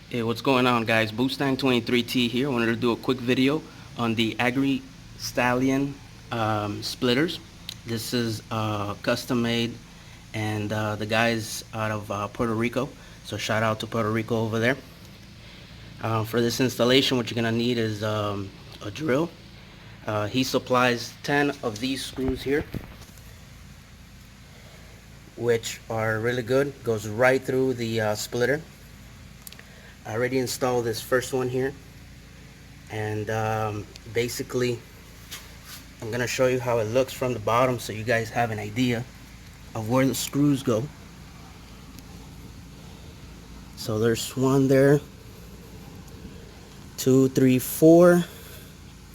Hey, what's going on, guys? Mustang 23T here. I wanted to do a quick video on the AngryStallion splitters. This is custom made, and the guy's out of Puerto Rico, so shout out to Puerto Rico over there. For this installation, what you're gonna need is a drill. He supplies 10 of these screws here, which are really good. Goes right through the splitter. I already installed this first one here, and basically I'm gonna show you how it looks from the bottom so you guys have an idea of where the screws go. So there's one there, 2, 3, 4,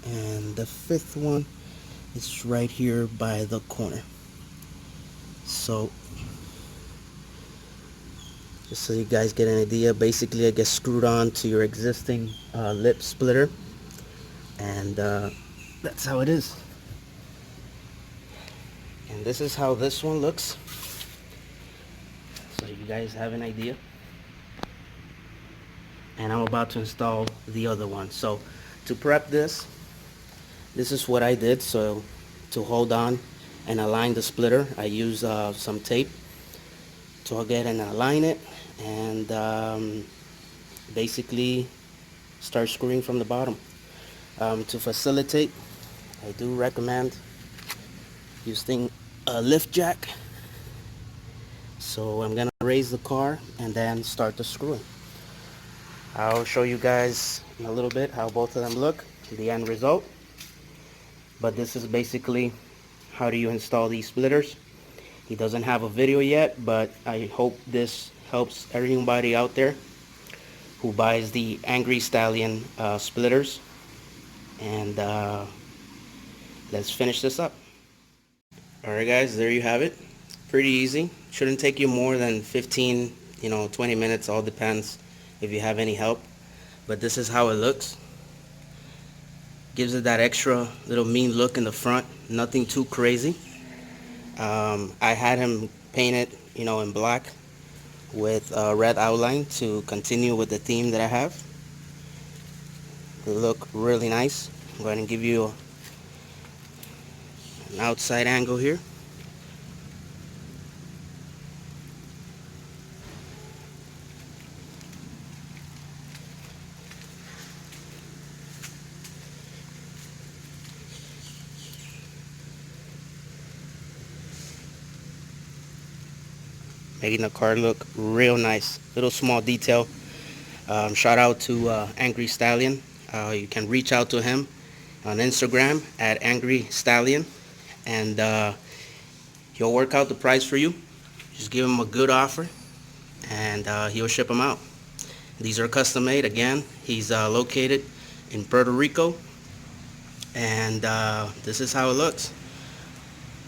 and the fifth one is right here by the corner. So just so you guys get an idea, basically it gets screwed on to your existing lip splitter, and that's how it is. And this is how this one looks, so you guys have an idea. And I'm about to install the other one. So to prep this is what I did. So to hold on and align the splitter, I use some tape to get and align it, and basically start screwing from the bottom. To facilitate, I do recommend using a lift jack. So I'm gonna raise the car and then start the screwing. I'll show you guys in a little bit how both of them look, the end result. But this is basically how do you install these splitters. He doesn't have a video yet, but I hope this helps everybody out there who buys the AngryStallion splitters. And let's finish this up. Alright guys, there you have it. Pretty easy. Shouldn't take you more than 15, 20 minutes, all depends if you have any help. But this is how it looks. Gives it that extra little mean look in the front. Nothing too crazy. I had him paint it, in black with a red outline to continue with the theme that I have. They look really nice. I'm going to give you an outside angle here. Making the car look real nice. Little small detail. Shout out to AngryStallion. You can reach out to him on Instagram at AngryStallion, and he'll work out the price for you. Just give him a good offer, and he'll ship them out. These are custom made. Again, he's located in Puerto Rico, and this is how it looks.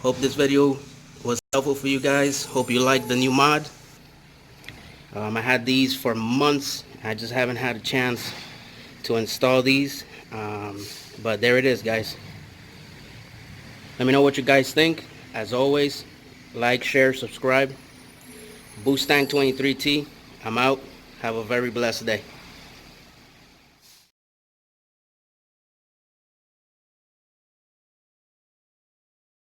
Hope this video was helpful for you guys. Hope you like the new mod. I had these for months. I just haven't had a chance to install these, but there it is, guys. Let me know what you guys think. As always, like, share, subscribe. Mustang 23T. I'm out. Have a very blessed day.